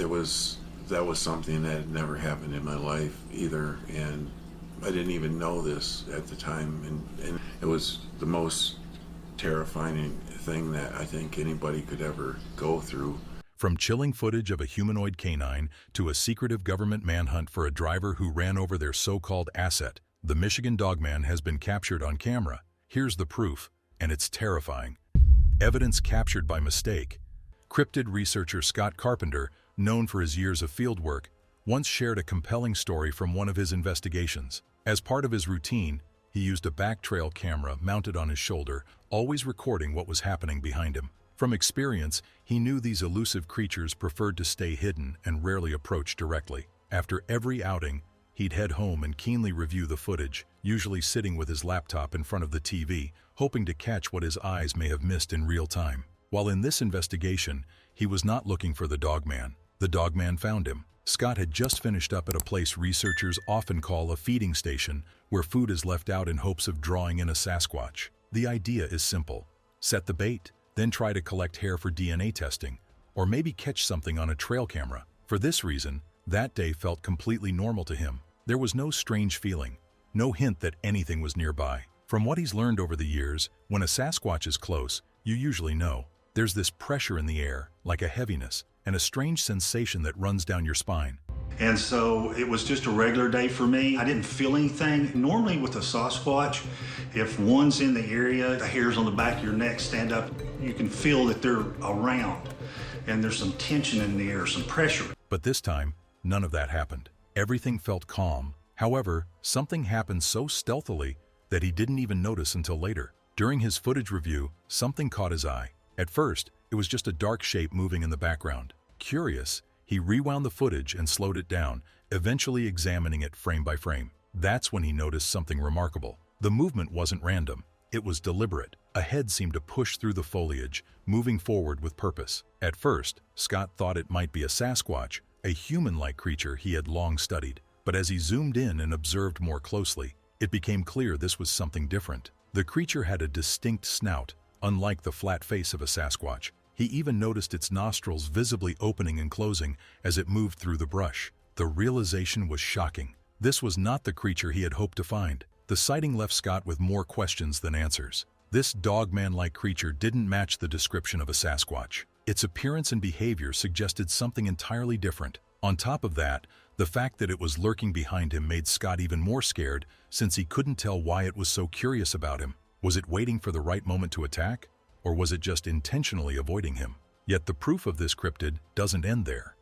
that was something that had never happened in my life either, and I didn't even know this at the time, and it was the most terrifying thing that I think anybody could ever go through. From chilling footage of a humanoid canine to a secretive government manhunt for a driver who ran over their so-called asset, the Michigan Dogman has been captured on camera. Here's the proof, and it's terrifying. Evidence captured by mistake. Cryptid researcher Scott Carpenter, known for his years of fieldwork, once shared a compelling story from one of his investigations. As part of his routine, he used a back-trail camera mounted on his shoulder, always recording what was happening behind him. From experience, he knew these elusive creatures preferred to stay hidden and rarely approach directly. After every outing, he'd head home and keenly review the footage, usually sitting with his laptop in front of the TV, hoping to catch what his eyes may have missed in real time. While in this investigation, he was not looking for the Dogman. The Dogman found him. Scott had just finished up at a place researchers often call a feeding station, where food is left out in hopes of drawing in a Sasquatch. The idea is simple. Set the bait, then try to collect hair for DNA testing, or maybe catch something on a trail camera. For this reason, that day felt completely normal to him. There was no strange feeling, no hint that anything was nearby. From what he's learned over the years, when a Sasquatch is close, you usually know. There's this pressure in the air, like a heaviness, and a strange sensation that runs down your spine. And so it was just a regular day for me. I didn't feel anything. Normally with a Sasquatch, if one's in the area, the hairs on the back of your neck stand up, you can feel that they're around, and there's some tension in the air, some pressure. But this time, none of that happened. Everything felt calm. However, something happened so stealthily that he didn't even notice until later. During his footage review, something caught his eye. At first, it was just a dark shape moving in the background. Curious, he rewound the footage and slowed it down, eventually examining it frame by frame. That's when he noticed something remarkable. The movement wasn't random. It was deliberate. A head seemed to push through the foliage, moving forward with purpose. At first, Scott thought it might be a Sasquatch, a human-like creature he had long studied. But as he zoomed in and observed more closely, it became clear this was something different. The creature had a distinct snout, unlike the flat face of a Sasquatch. He even noticed its nostrils visibly opening and closing as it moved through the brush. The realization was shocking. This was not the creature he had hoped to find. The sighting left Scott with more questions than answers. This dogman-like creature didn't match the description of a Sasquatch. Its appearance and behavior suggested something entirely different. On top of that, the fact that it was lurking behind him made Scott even more scared, since he couldn't tell why it was so curious about him. Was it waiting for the right moment to attack? Or was it just intentionally avoiding him? Yet the proof of this cryptid doesn't end there.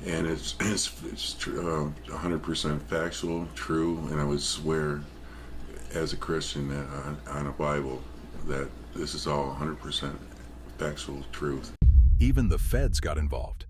And it's 100% factual, true, and I would swear as a Christian that on a Bible that this is all 100% factual truth. Even the feds got involved.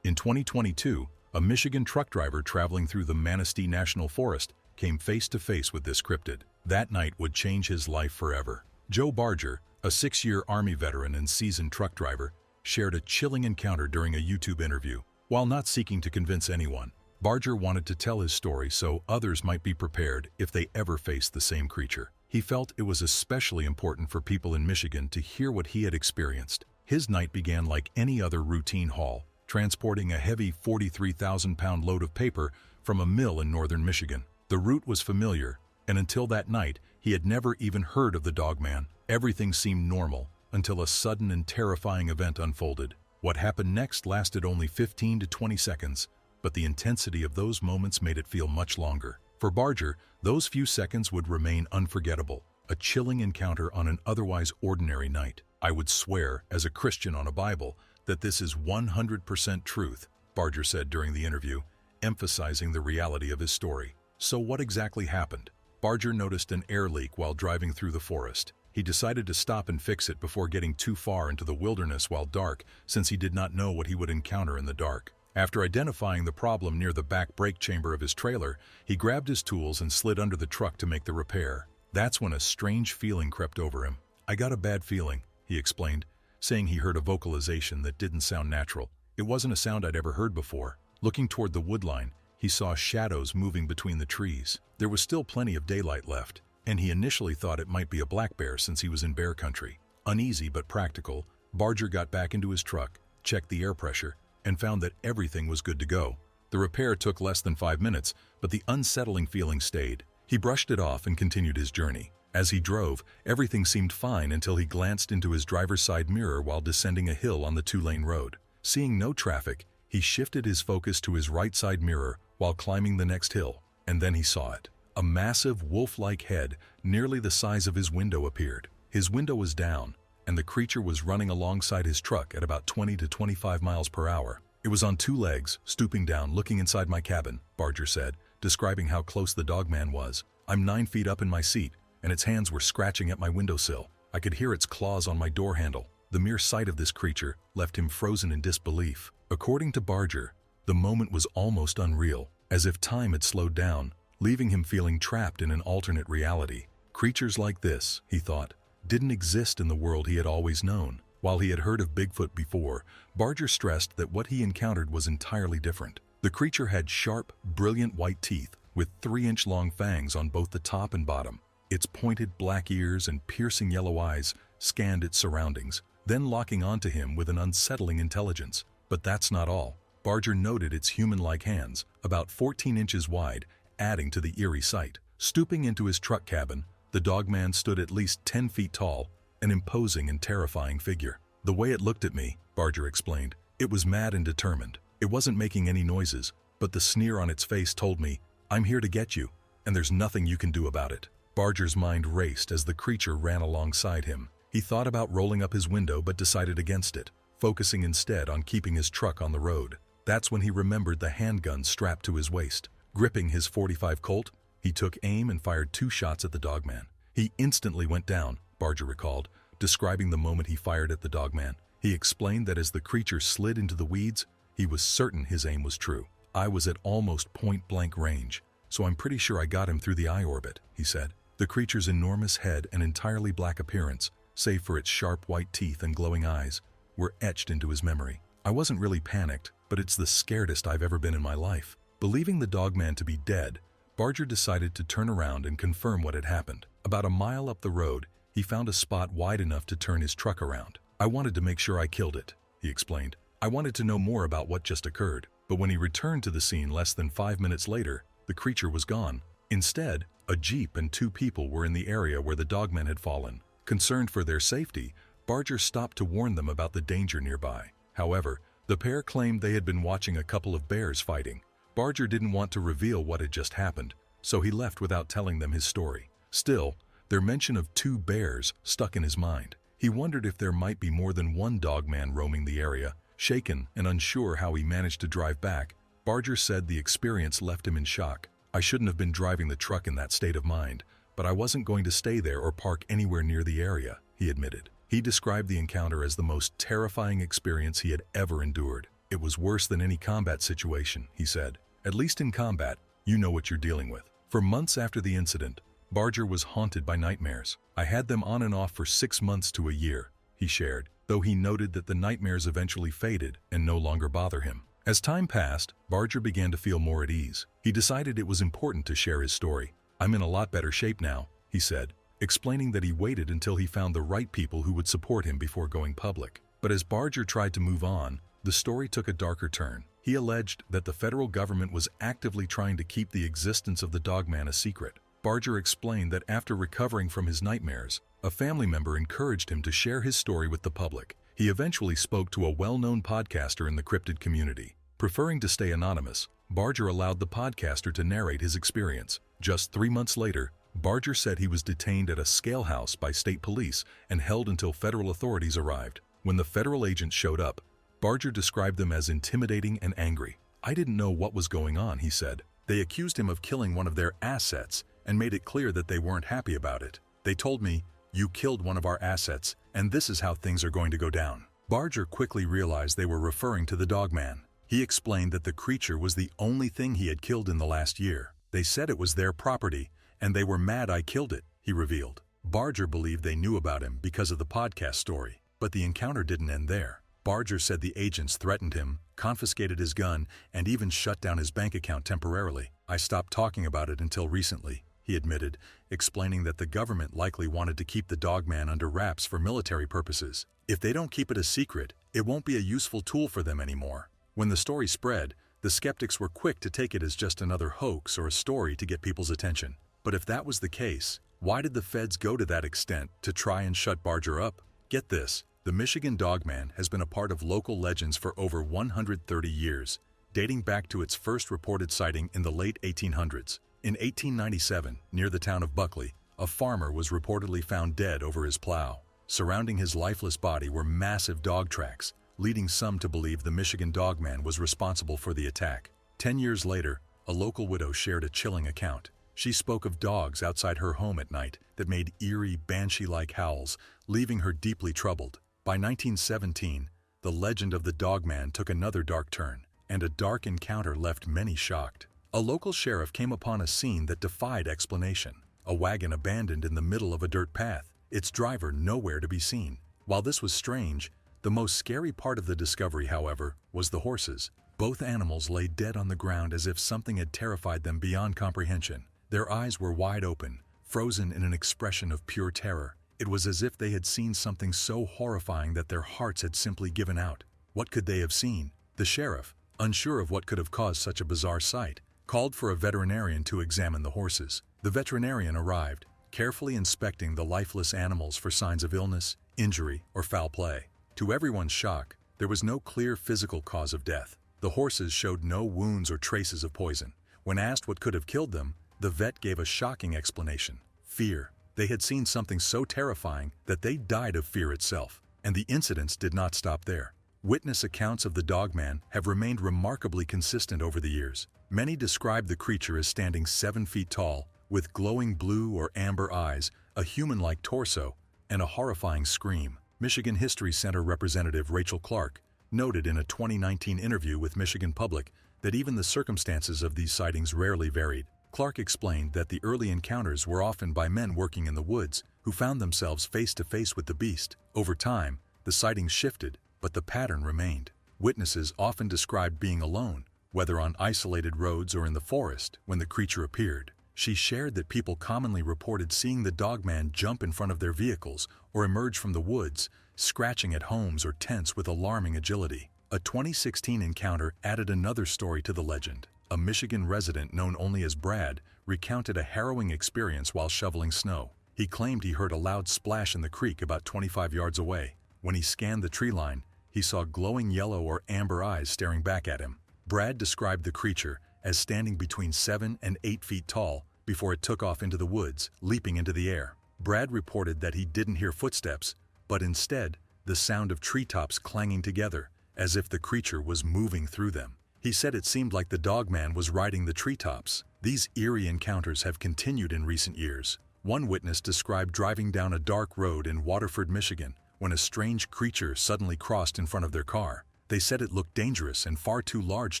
In 2022, a Michigan truck driver traveling through the Manistee National Forest came face to face with this cryptid. That night would change his life forever. Joe Barger, a 6-year Army veteran and seasoned truck driver, shared a chilling encounter during a YouTube interview. While not seeking to convince anyone, Barger wanted to tell his story so others might be prepared if they ever faced the same creature. He felt it was especially important for people in Michigan to hear what he had experienced. His night began like any other routine haul, transporting a heavy 43,000-pound load of paper from a mill in northern Michigan. The route was familiar, and until that night, he had never even heard of the Dogman. Everything seemed normal until a sudden and terrifying event unfolded. What happened next lasted only 15 to 20 seconds, but the intensity of those moments made it feel much longer. For Barger, those few seconds would remain unforgettable, a chilling encounter on an otherwise ordinary night. "I would swear, as a Christian on a Bible, that this is 100% truth," Barger said during the interview, emphasizing the reality of his story. So what exactly happened? Barger noticed an air leak while driving through the forest. He decided to stop and fix it before getting too far into the wilderness while dark, since he did not know what he would encounter in the dark. After identifying the problem near the back brake chamber of his trailer, he grabbed his tools and slid under the truck to make the repair. That's when a strange feeling crept over him. "I got a bad feeling," he explained, saying he heard a vocalization that didn't sound natural. It wasn't a sound I'd ever heard before. Looking toward the woodline, he saw shadows moving between the trees. There was still plenty of daylight left, and he initially thought it might be a black bear since he was in bear country. Uneasy but practical, Barger got back into his truck, checked the air pressure, and found that everything was good to go. The repair took less than 5 minutes, but the unsettling feeling stayed. He brushed it off and continued his journey. As he drove, everything seemed fine until he glanced into his driver's side mirror while descending a hill on the 2-lane road. Seeing no traffic, he shifted his focus to his right side mirror while climbing the next hill, and then he saw it. A massive wolf-like head, nearly the size of his window, appeared. His window was down, and the creature was running alongside his truck at about 20 to 25 miles per hour. It was on 2 legs, stooping down, looking inside my cabin, Barger said, describing how close the Dogman was. I'm 9 feet up in my seat, and its hands were scratching at my windowsill. I could hear its claws on my door handle. The mere sight of this creature left him frozen in disbelief. According to Barger, the moment was almost unreal, as if time had slowed down, leaving him feeling trapped in an alternate reality. Creatures like this, he thought, didn't exist in the world he had always known. While he had heard of Bigfoot before, Barger stressed that what he encountered was entirely different. The creature had sharp, brilliant white teeth with 3-inch-long fangs on both the top and bottom. Its pointed black ears and piercing yellow eyes scanned its surroundings, then locking onto him with an unsettling intelligence. But that's not all. Barger noted its human-like hands, about 14 inches wide, adding to the eerie sight. Stooping into his truck cabin, the Dogman stood at least 10 feet tall, an imposing and terrifying figure. The way it looked at me, Barger explained, it was mad and determined. It wasn't making any noises, but the sneer on its face told me, I'm here to get you, and there's nothing you can do about it. Barger's mind raced as the creature ran alongside him. He thought about rolling up his window but decided against it, focusing instead on keeping his truck on the road. That's when he remembered the handgun strapped to his waist. Gripping his .45 Colt, he took aim and fired 2 shots at the Dogman. He instantly went down, Barger recalled, describing the moment he fired at the Dogman. He explained that as the creature slid into the weeds, he was certain his aim was true. I was at almost point-blank range, so I'm pretty sure I got him through the eye orbit, he said. The creature's enormous head and entirely black appearance, save for its sharp white teeth and glowing eyes, were etched into his memory. I wasn't really panicked, but it's the scaredest I've ever been in my life. Believing the Dogman to be dead, Barger decided to turn around and confirm what had happened. About a mile up the road, he found a spot wide enough to turn his truck around. I wanted to make sure I killed it, he explained. I wanted to know more about what just occurred, but when he returned to the scene less than 5 minutes later, the creature was gone. Instead, a Jeep and 2 people were in the area where the Dogman had fallen. Concerned for their safety, Barger stopped to warn them about the danger nearby. However, the pair claimed they had been watching a couple of bears fighting. Barger didn't want to reveal what had just happened, so he left without telling them his story. Still, their mention of 2 bears stuck in his mind. He wondered if there might be more than one Dogman roaming the area. Shaken and unsure how he managed to drive back, Barger said the experience left him in shock. I shouldn't have been driving the truck in that state of mind, but I wasn't going to stay there or park anywhere near the area, he admitted. He described the encounter as the most terrifying experience he had ever endured. It was worse than any combat situation, he said. At least in combat, you know what you're dealing with. For months after the incident, Barger was haunted by nightmares. I had them on and off for 6 months to a year, he shared, though he noted that the nightmares eventually faded and no longer bother him. As time passed, Barger began to feel more at ease. He decided it was important to share his story. I'm in a lot better shape now, he said, explaining that he waited until he found the right people who would support him before going public. But as Barger tried to move on, the story took a darker turn. He alleged that the federal government was actively trying to keep the existence of the Dogman a secret. Barger explained that after recovering from his nightmares, a family member encouraged him to share his story with the public. He eventually spoke to a well-known podcaster in the cryptid community. Preferring to stay anonymous, Barger allowed the podcaster to narrate his experience. Just 3 months later, Barger said he was detained at a scale house by state police and held until federal authorities arrived. When the federal agents showed up, Barger described them as intimidating and angry. I didn't know what was going on, he said. They accused him of killing one of their assets and made it clear that they weren't happy about it. They told me, you killed one of our assets, and this is how things are going to go down. Barger quickly realized they were referring to the Dogman. He explained that the creature was the only thing he had killed in the last year. They said it was their property, and they were mad I killed it, he revealed. Barger believed they knew about him because of the podcast story, but the encounter didn't end there. Barger said the agents threatened him, confiscated his gun, and even shut down his bank account temporarily. I stopped talking about it until recently, he admitted, explaining that the government likely wanted to keep the Dogman under wraps for military purposes. If they don't keep it a secret, it won't be a useful tool for them anymore. When the story spread, the skeptics were quick to take it as just another hoax or a story to get people's attention. But if that was the case, why did the feds go to that extent to try and shut Barger up? Get this, the Michigan Dogman has been a part of local legends for over 130 years, dating back to its first reported sighting in the late 1800s. In 1897, near the town of Buckley, a farmer was reportedly found dead over his plow. Surrounding his lifeless body were massive dog tracks, leading some to believe the Michigan Dogman was responsible for the attack. 10 years later, a local widow shared a chilling account. She spoke of dogs outside her home at night that made eerie, banshee-like howls, leaving her deeply troubled. By 1917, the legend of the Dogman took another dark turn, and a dark encounter left many shocked. A local sheriff came upon a scene that defied explanation. A wagon abandoned in the middle of a dirt path, its driver nowhere to be seen. While this was strange, the most scary part of the discovery, however, was the horses. Both animals lay dead on the ground as if something had terrified them beyond comprehension. Their eyes were wide open, frozen in an expression of pure terror. It was as if they had seen something so horrifying that their hearts had simply given out. What could they have seen? The sheriff, unsure of what could have caused such a bizarre sight, called for a veterinarian to examine the horses. The veterinarian arrived, carefully inspecting the lifeless animals for signs of illness, injury, or foul play. To everyone's shock, there was no clear physical cause of death. The horses showed no wounds or traces of poison. When asked what could have killed them, the vet gave a shocking explanation: fear. They had seen something so terrifying that they died of fear itself. And the incidents did not stop there. Witness accounts of the Dogman have remained remarkably consistent over the years. Many describe the creature as standing 7 feet tall, with glowing blue or amber eyes, a human-like torso, and a horrifying scream. Michigan History Center representative Rachel Clark noted in a 2019 interview with Michigan Public that even the circumstances of these sightings rarely varied. Clark explained that the early encounters were often by men working in the woods who found themselves face to face with the beast. Over time, the sightings shifted, but the pattern remained. Witnesses often described being alone, whether on isolated roads or in the forest, when the creature appeared. She shared that people commonly reported seeing the Dogman jump in front of their vehicles or emerge from the woods, scratching at homes or tents with alarming agility. A 2016 encounter added another story to the legend. A Michigan resident known only as Brad recounted a harrowing experience while shoveling snow. He claimed he heard a loud splash in the creek about 25 yards away. When he scanned the tree line, he saw glowing yellow or amber eyes staring back at him. Brad described the creature as standing between 7 and 8 feet tall before it took off into the woods, leaping into the air. Brad reported that he didn't hear footsteps, but instead the sound of treetops clanging together, as if the creature was moving through them. He said it seemed like the Dogman was riding the treetops. These eerie encounters have continued in recent years. One witness described driving down a dark road in Waterford, Michigan, when a strange creature suddenly crossed in front of their car. They said it looked dangerous and far too large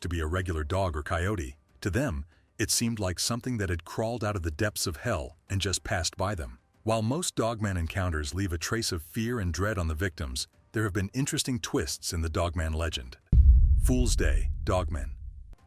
to be a regular dog or coyote. To them, it seemed like something that had crawled out of the depths of hell and just passed by them. While most Dogman encounters leave a trace of fear and dread on the victims, there have been interesting twists in the Dogman legend. Fool's Day, Dogman.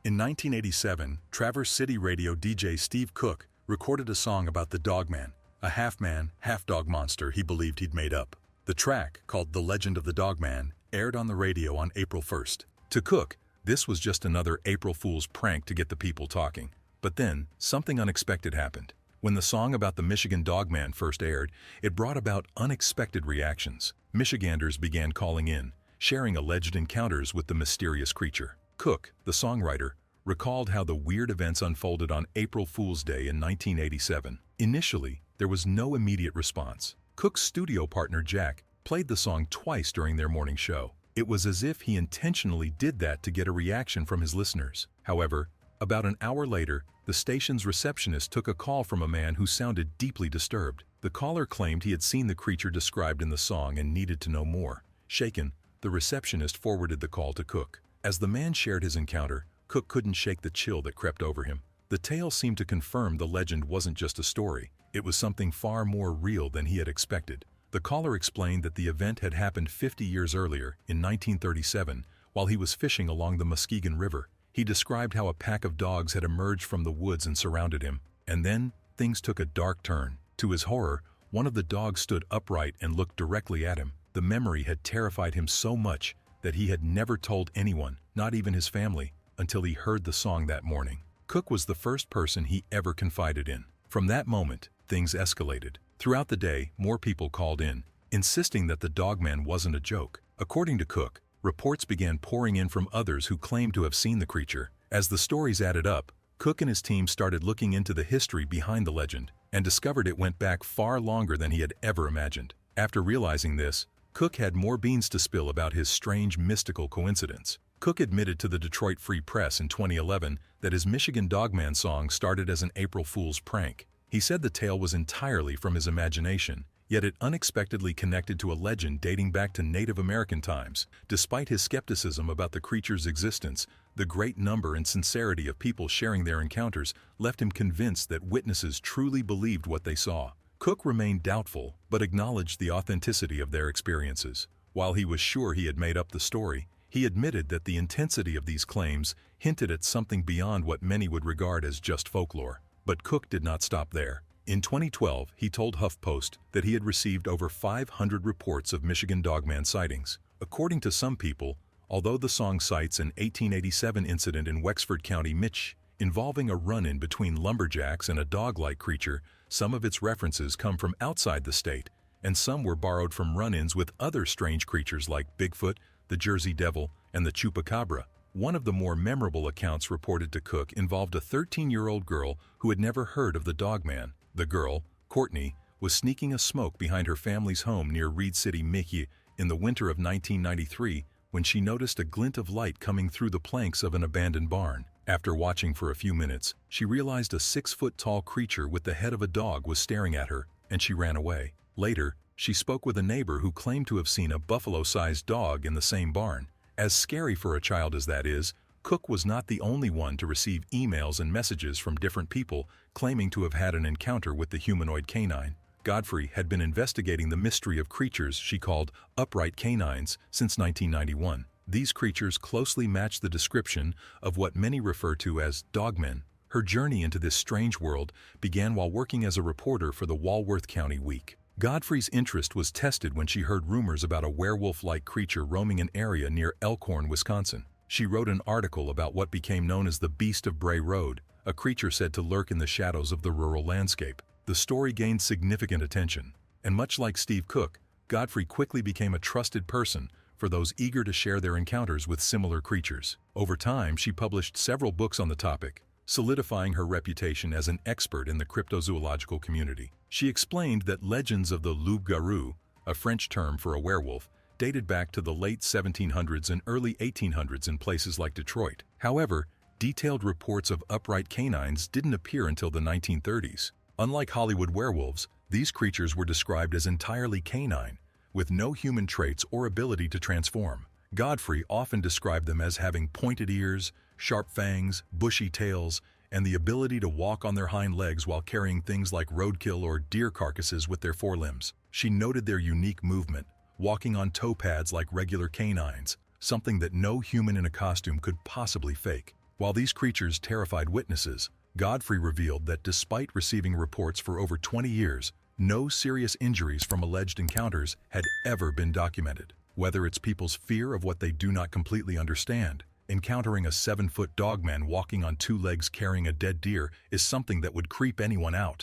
In 1987, Traverse City radio DJ Steve Cook recorded a song about the Dogman, a half-man, half-dog monster he believed he'd made up. The track, called The Legend of the Dogman, aired on the radio on April 1st. To Cook, this was just another April Fool's prank to get the people talking. But then, something unexpected happened. When the song about the Michigan Dogman first aired, it brought about unexpected reactions. Michiganders began calling in, sharing alleged encounters with the mysterious creature. Cook, the songwriter, recalled how the weird events unfolded on April Fool's Day in 1987. Initially, there was no immediate response. Cook's studio partner Jack played the song twice during their morning show. It was as if he intentionally did that to get a reaction from his listeners. However, about an hour later, the station's receptionist took a call from a man who sounded deeply disturbed. The caller claimed he had seen the creature described in the song and needed to know more. Shaken, the receptionist forwarded the call to Cook. As the man shared his encounter, Cook couldn't shake the chill that crept over him. The tale seemed to confirm the legend wasn't just a story. It was something far more real than he had expected. The caller explained that the event had happened 50 years earlier, in 1937, while he was fishing along the Muskegon River. He described how a pack of dogs had emerged from the woods and surrounded him. And then, things took a dark turn. To his horror, one of the dogs stood upright and looked directly at him. The memory had terrified him so much that he had never told anyone, not even his family, until he heard the song that morning. Cook was the first person he ever confided in. From that moment, things escalated. Throughout the day, more people called in, insisting that the Dogman wasn't a joke. According to Cook, reports began pouring in from others who claimed to have seen the creature. As the stories added up, Cook and his team started looking into the history behind the legend and discovered it went back far longer than he had ever imagined. After realizing this, Cook had more beans to spill about his strange mystical coincidence. Cook admitted to the Detroit Free Press in 2011 that his Michigan Dogman song started as an April Fool's prank. He said the tale was entirely from his imagination, yet it unexpectedly connected to a legend dating back to Native American times. Despite his skepticism about the creature's existence, the great number and sincerity of people sharing their encounters left him convinced that witnesses truly believed what they saw. Cook remained doubtful, but acknowledged the authenticity of their experiences. While he was sure he had made up the story, he admitted that the intensity of these claims hinted at something beyond what many would regard as just folklore. But Cook did not stop there. In 2012, he told HuffPost that he had received over 500 reports of Michigan Dogman sightings. According to some people, although the song cites an 1887 incident in Wexford County, Mich, involving a run-in between lumberjacks and a dog-like creature, some of its references come from outside the state, and some were borrowed from run-ins with other strange creatures like Bigfoot, the Jersey Devil, and the Chupacabra. One of the more memorable accounts reported to Cook involved a 13-year-old girl who had never heard of the Dogman. The girl, Courtney, was sneaking a smoke behind her family's home near Reed City, Michigan, in the winter of 1993 when she noticed a glint of light coming through the planks of an abandoned barn. After watching for a few minutes, she realized a 6-foot-tall creature with the head of a dog was staring at her, and she ran away. Later, she spoke with a neighbor who claimed to have seen a buffalo-sized dog in the same barn. As scary for a child as that is, Cook was not the only one to receive emails and messages from different people claiming to have had an encounter with the humanoid canine. Godfrey had been investigating the mystery of creatures she called upright canines since 1991. These creatures closely match the description of what many refer to as dogmen. Her journey into this strange world began while working as a reporter for the Walworth County Week. Godfrey's interest was tested when she heard rumors about a werewolf-like creature roaming an area near Elkhorn, Wisconsin. She wrote an article about what became known as the Beast of Bray Road, a creature said to lurk in the shadows of the rural landscape. The story gained significant attention, and much like Steve Cook, Godfrey quickly became a trusted person for those eager to share their encounters with similar creatures. Over time, she published several books on the topic, solidifying her reputation as an expert in the cryptozoological community. She explained that legends of the loup-garou, a French term for a werewolf, dated back to the late 1700s and early 1800s in places like Detroit. However, detailed reports of upright canines didn't appear until the 1930s. Unlike Hollywood werewolves, these creatures were described as entirely canine, with no human traits or ability to transform. Godfrey often described them as having pointed ears, sharp fangs, bushy tails, and the ability to walk on their hind legs while carrying things like roadkill or deer carcasses with their forelimbs. She noted their unique movement, walking on toe pads like regular canines, something that no human in a costume could possibly fake. While these creatures terrified witnesses, Godfrey revealed that despite receiving reports for over 20 years, no serious injuries from alleged encounters had ever been documented. Whether it's people's fear of what they do not completely understand, encountering a 7-foot dogman walking on 2 legs carrying a dead deer is something that would creep anyone out.